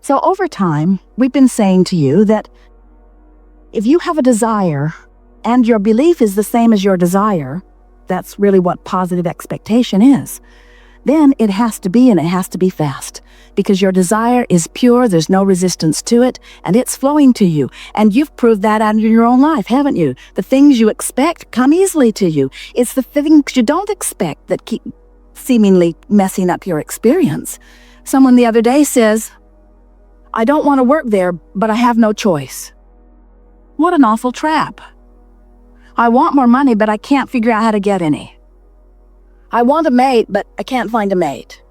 So over time, we've been saying to you that if you have a desire and your belief is the same as your desire, that's really what positive expectation is, then it has to be, and it has to be fast. Because your desire is pure, there's no resistance to it, and it's flowing to you. And you've proved that out in your own life, haven't you? The things you expect come easily to you. It's the things you don't expect that keep seemingly messing up your experience. Someone the other day says, I don't want to work there, but I have no choice. What an awful trap. I want more money, but I can't figure out how to get any. I want a mate, but I can't find a mate.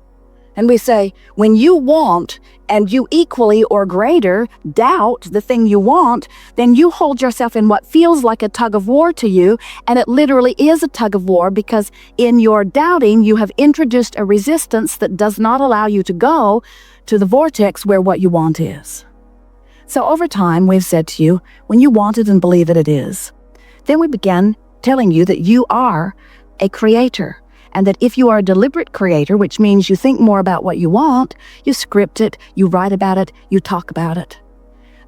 And we say, when you want and you equally or greater doubt the thing you want, then you hold yourself in what feels like a tug-of-war to you, and it literally is a tug-of-war because in your doubting, you have introduced a resistance that does not allow you to go to the vortex where what you want is. So over time, we've said to you, when you want it and believe it, it is. Then we began telling you that you are a creator. And that if you are a deliberate creator, which means you think more about what you want, you script it, you write about it, you talk about it,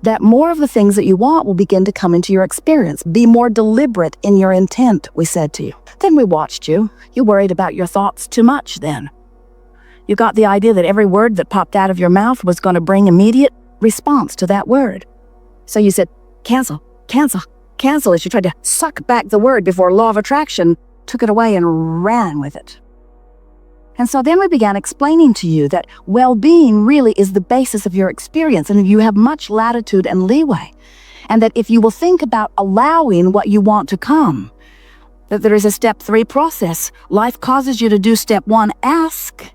that more of the things that you want will begin to come into your experience. Be more deliberate in your intent, we said to you. Then we watched you. You worried about your thoughts too much then. You got the idea that every word that popped out of your mouth was going to bring immediate response to that word. So you said, cancel, cancel, cancel, as you tried to suck back the word before law of attraction took it away and ran with it. And so then we began explaining to you that well-being really is the basis of your experience, and you have much latitude and leeway. And that if you will think about allowing what you want to come, that there is a step 3 process. Life causes you to do step 1, ask.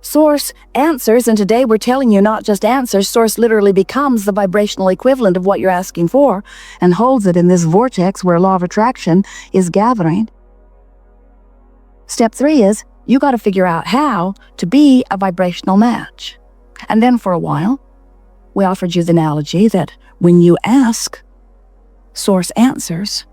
Source answers, and today we're telling you not just answers, Source literally becomes the vibrational equivalent of what you're asking for and holds it in this vortex where law of attraction is gathering. Step 3 is, you got to figure out how to be a vibrational match. And then for a while, we offered you the analogy that when you ask, Source answers.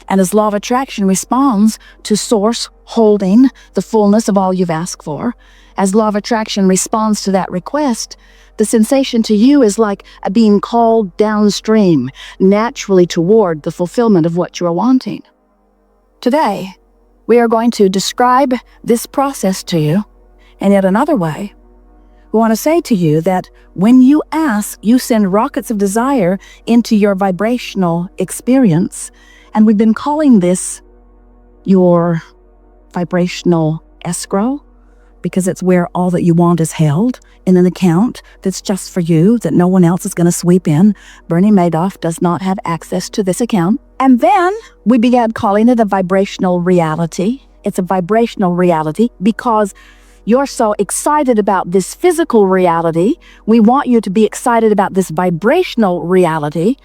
And as law of attraction responds to Source holding the fullness of all you've asked for, as law of attraction responds to that request, the sensation to you is like being called downstream, naturally toward the fulfillment of what you are wanting. Today, we are going to describe this process to you, and yet another way, we want to say to you that when you ask, you send rockets of desire into your vibrational experience, and we've been calling this your vibrational escrow, because it's where all that you want is held in an account that's just for you, that no one else is going to sweep in. Bernie Madoff does not have access to this account. And then we began calling it a vibrational reality. It's a vibrational reality because you're so excited about this physical reality. We want you to be excited about this vibrational reality.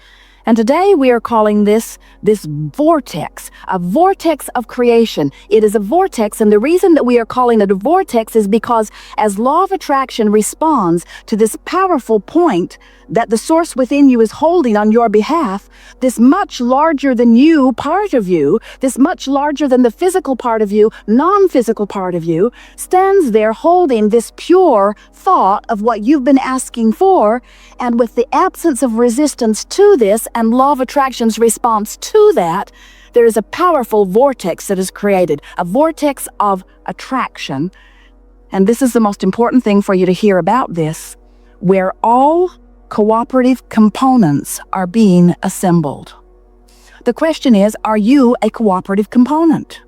And today we are calling this vortex, a vortex of creation. It is a vortex, and the reason that we are calling it a vortex is because as law of attraction responds to this powerful point that the Source within you is holding on your behalf, this much larger than you part of you, this much larger than the physical part of you, non-physical part of you, stands there holding this pure thought of what you've been asking for, and with the absence of resistance to this and law of attraction's response to that, there is a powerful vortex that is created, a vortex of attraction. And this is the most important thing for you to hear about this, where all cooperative components are being assembled. The question is, are you a cooperative component?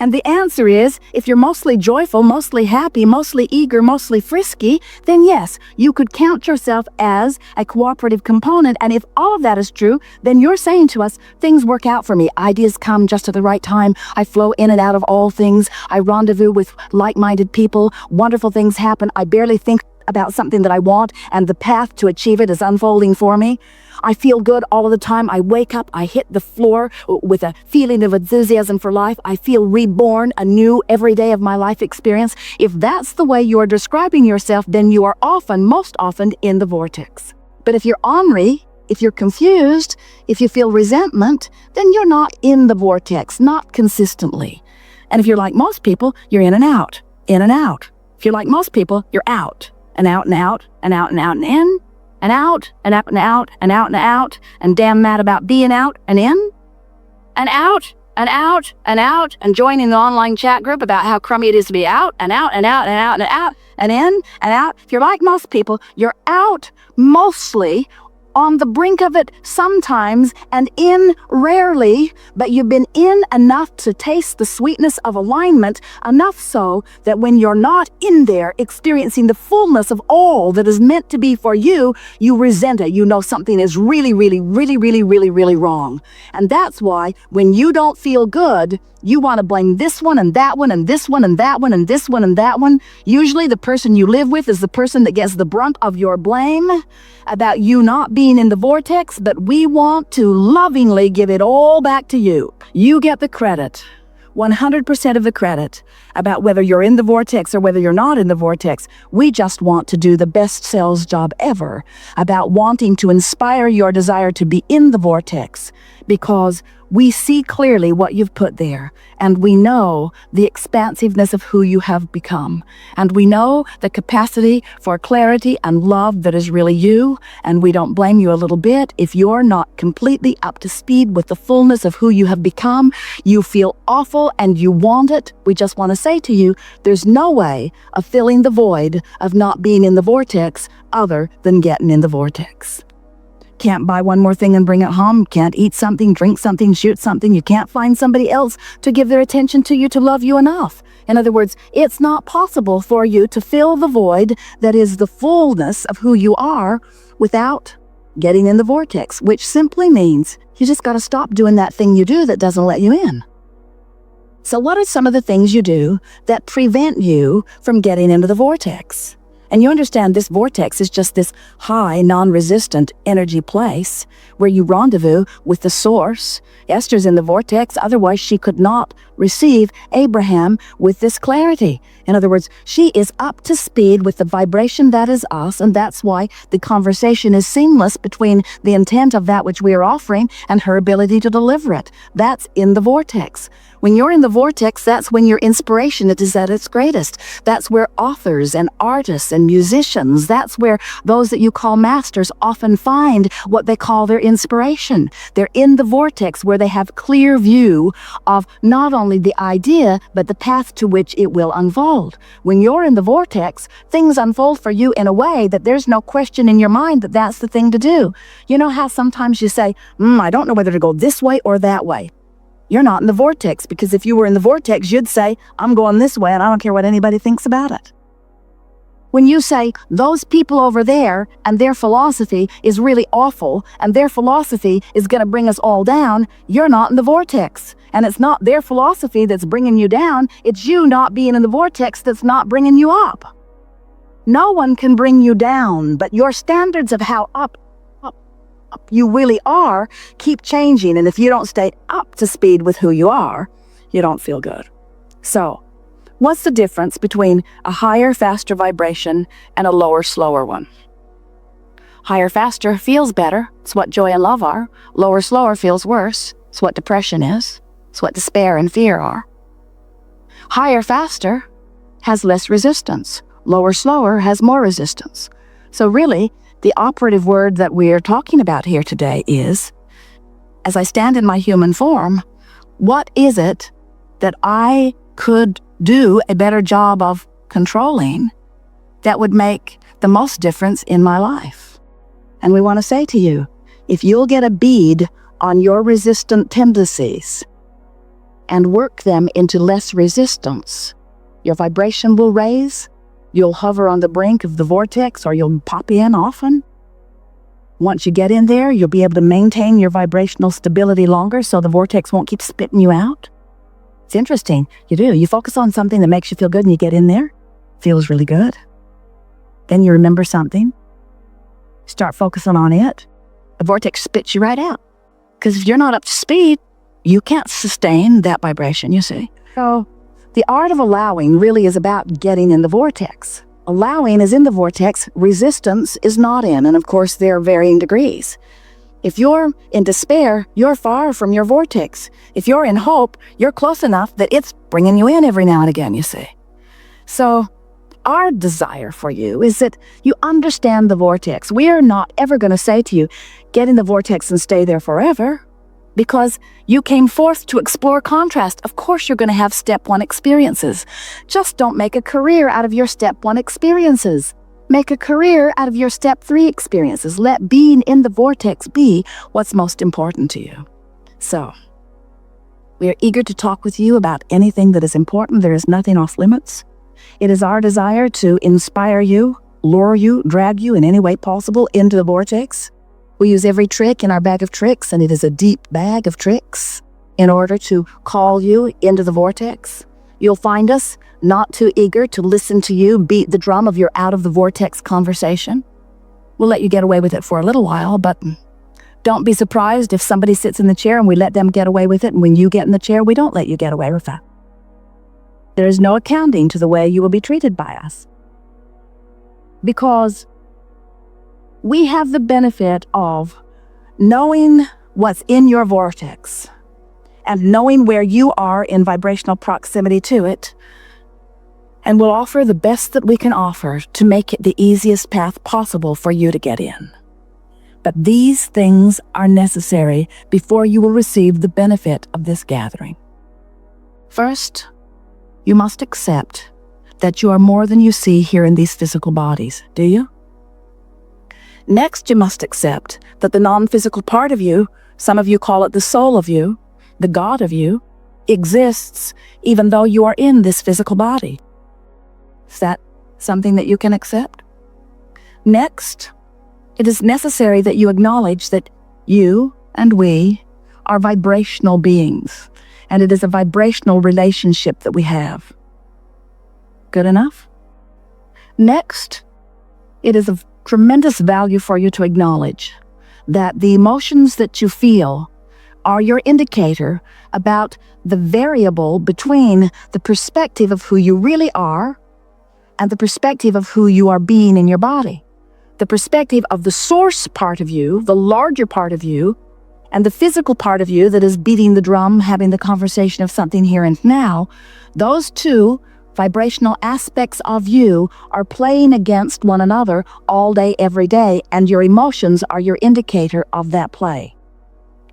And the answer is, if you're mostly joyful, mostly happy, mostly eager, mostly frisky, then yes, you could count yourself as a cooperative component. And if all of that is true, then you're saying to us, things work out for me. Ideas come just at the right time. I flow in and out of all things. I rendezvous with like-minded people. Wonderful things happen. I barely think about something that I want, and the path to achieve it is unfolding for me. I feel good all of the time. I wake up, I hit the floor with a feeling of enthusiasm for life. I feel reborn anew every day of my life experience. If that's the way you're describing yourself, then you are often, most often, in the vortex. But if you're ornery, if you're confused, if you feel resentment, then you're not in the vortex, not consistently. And if you're like most people, you're in and out, in and out. If you're like most people, you're out. and out and out and out and out and in and out and out and out and out and out and damn mad about being out and in and out and out and out and joining the online chat group about how crummy it is to be out and out and out and out and out and in and out. If you're like most people, you're out mostly, on the brink of it sometimes, and in rarely, but you've been in enough to taste the sweetness of alignment, enough so that when you're not in there experiencing the fullness of all that is meant to be for you, you resent it. You know something is really, really, really, really, really, really wrong. And that's why when you don't feel good, you want to blame this one and that one and this one and that one and this one and that one. Usually the person you live with is the person that gets the brunt of your blame about you not being in the vortex, but we want to lovingly give it all back to you. You get the credit, 100% of the credit, about whether you're in the vortex or whether you're not in the vortex. We just want to do the best sales job ever about wanting to inspire your desire to be in the vortex, because we see clearly what you've put there, and we know the expansiveness of who you have become, and we know the capacity for clarity and love that is really you, and we don't blame you a little bit if you're not completely up to speed with the fullness of who you have become. You feel awful and you want it. We just want to say to you, there's no way of filling the void of not being in the vortex other than getting in the vortex. Can't buy one more thing and bring it home. Can't eat something, drink something, shoot something. You can't find somebody else to give their attention to you to love you enough. In other words, it's not possible for you to fill the void that is the fullness of who you are without getting in the vortex, which simply means you just got to stop doing that thing you do that doesn't let you in. So what are some of the things you do that prevent you from getting into the vortex? And you understand this vortex is just this high, non-resistant energy place where you rendezvous with the source. Esther's in the vortex, otherwise she could not receive Abraham with this clarity. In other words, she is up to speed with the vibration that is us, and that's why the conversation is seamless between the intent of that which we are offering and her ability to deliver it. That's in the vortex. When you're in the vortex, that's when your inspiration is at its greatest. That's where authors and artists and musicians, that's where those that you call masters often find what they call their inspiration. They're in the vortex where they have clear view of not only the idea, but the path to which it will unfold. When you're in the vortex, things unfold for you in a way that there's no question in your mind that that's the thing to do. You know how sometimes you say, I don't know whether to go this way or that way. You're not in the vortex, because if you were in the vortex, you'd say, I'm going this way and I don't care what anybody thinks about it. When you say, those people over there and their philosophy is really awful and their philosophy is going to bring us all down, you're not in the vortex. And it's not their philosophy that's bringing you down, it's you not being in the vortex that's not bringing you up. No one can bring you down, but your standards of how up you really are keep changing, and if you don't stay up to speed with who you are, you don't feel good. So, what's the difference between a higher, faster vibration and a lower, slower one? Higher, faster feels better. It's what joy and love are. Lower, slower feels worse. It's what depression is. It's what despair and fear are. Higher, faster has less resistance. Lower, slower has more resistance. So really, the operative word that we're talking about here today is, as I stand in my human form, what is it that I could do a better job of controlling that would make the most difference in my life? And we want to say to you, if you'll get a bead on your resistant tendencies and work them into less resistance, your vibration will raise. You'll hover on the brink of the vortex, or you'll pop in often. Once you get in there, you'll be able to maintain your vibrational stability longer so the vortex won't keep spitting you out. It's interesting. You do. You focus on something that makes you feel good and you get in there. Feels really good. Then you remember something. Start focusing on it. The vortex spits you right out. Because if you're not up to speed, you can't sustain that vibration, you see. So the art of allowing really is about getting in the vortex. Allowing is in the vortex, resistance is not in, and of course there are varying degrees. If you're in despair, you're far from your vortex. If you're in hope, you're close enough that it's bringing you in every now and again, you see. So Our desire for you is that you understand the vortex. We are not ever going to say to you, get in the vortex and stay there forever, because you came forth to explore contrast. Of course you're going to have step 1 experiences. Just don't make a career out of your step 1 experiences. Make a career out of your step 3 experiences. Let being in the vortex be what's most important to you. So, we are eager to talk with you about anything that is important. There is nothing off limits. It is our desire to inspire you, lure you, drag you in any way possible into the vortex. We use every trick in our bag of tricks, and it is a deep bag of tricks, in order to call you into the vortex. You'll find us not too eager to listen to you beat the drum of your out-of-the-vortex conversation. We'll let you get away with it for a little while, but don't be surprised if somebody sits in the chair and we let them get away with it, and when you get in the chair, we don't let you get away with that. There is no accounting to the way you will be treated by us, because we have the benefit of knowing what's in your vortex and knowing where you are in vibrational proximity to it, and we'll offer the best that we can offer to make it the easiest path possible for you to get in. But these things are necessary before you will receive the benefit of this gathering. First, you must accept that you are more than you see here in these physical bodies, do you? Next, you must accept that the non-physical part of you, some of you call it the soul of you, the God of you, exists even though you are in this physical body. Is that something that you can accept? Next, it is necessary that you acknowledge that you and we are vibrational beings, and it is a vibrational relationship that we have. Good enough? Next, it is of tremendous value for you to acknowledge that the emotions that you feel are your indicator about the variable between the perspective of who you really are and the perspective of who you are being in your body. The perspective of the source part of you, the larger part of you, and the physical part of you that is beating the drum, having the conversation of something here and now, those two vibrational aspects of you are playing against one another all day, every day, and your emotions are your indicator of that play.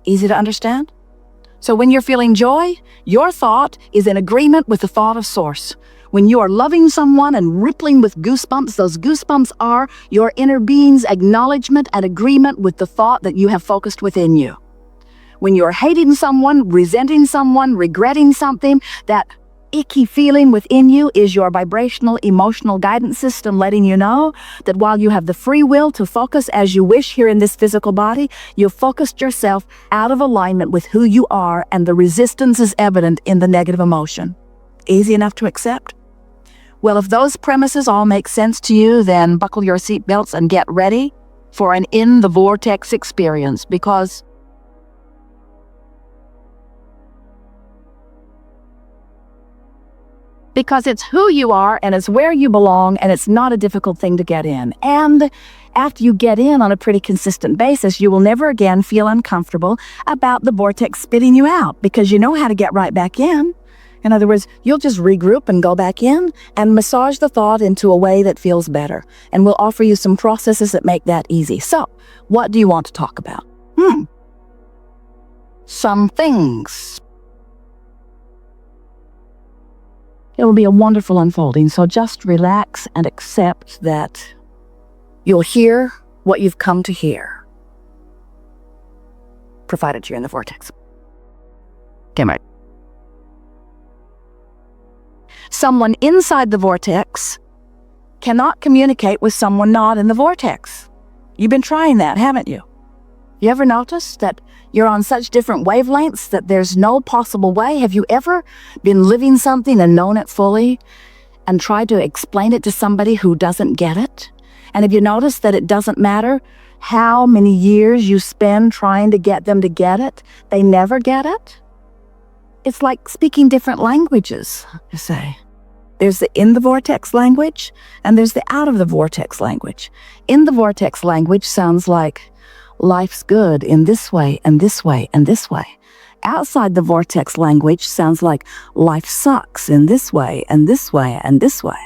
Easy to understand? So when you're feeling joy, your thought is in agreement with the thought of source. When you are loving someone and rippling with goosebumps, those goosebumps are your inner being's acknowledgement and agreement with the thought that you have focused within you. When you're hating someone, resenting someone, regretting something, that icky feeling within you is your vibrational emotional guidance system letting you know that while you have the free will to focus as you wish here in this physical body, you've focused yourself out of alignment with who you are, and the resistance is evident in the negative emotion. Easy enough to accept? Well, if those premises all make sense to you, then buckle your seatbelts and get ready for an in the vortex experience, because it's who you are and it's where you belong, and it's not a difficult thing to get in. And after you get in on a pretty consistent basis, you will never again feel uncomfortable about the vortex spitting you out, because you know how to get right back in. In other words, you'll just regroup and go back in and massage the thought into a way that feels better. And we'll offer you some processes that make that easy. So, what do you want to talk about? Some things. It will be a wonderful unfolding, so just relax and accept that you'll hear what you've come to hear, provided you're in the vortex. Okay, right. Someone inside the vortex cannot communicate with someone not in the vortex. You've been trying that, haven't you? You ever noticed that you're on such different wavelengths that there's no possible way? Have you ever been living something and known it fully and tried to explain it to somebody who doesn't get it? And have you noticed that it doesn't matter how many years you spend trying to get them to get it? They never get it? It's like speaking different languages, you say. There's the in the vortex language and there's the out of the vortex language. In the vortex language sounds like life's good in this way and this way and this way. Outside the vortex language sounds like life sucks in this way and this way and this way.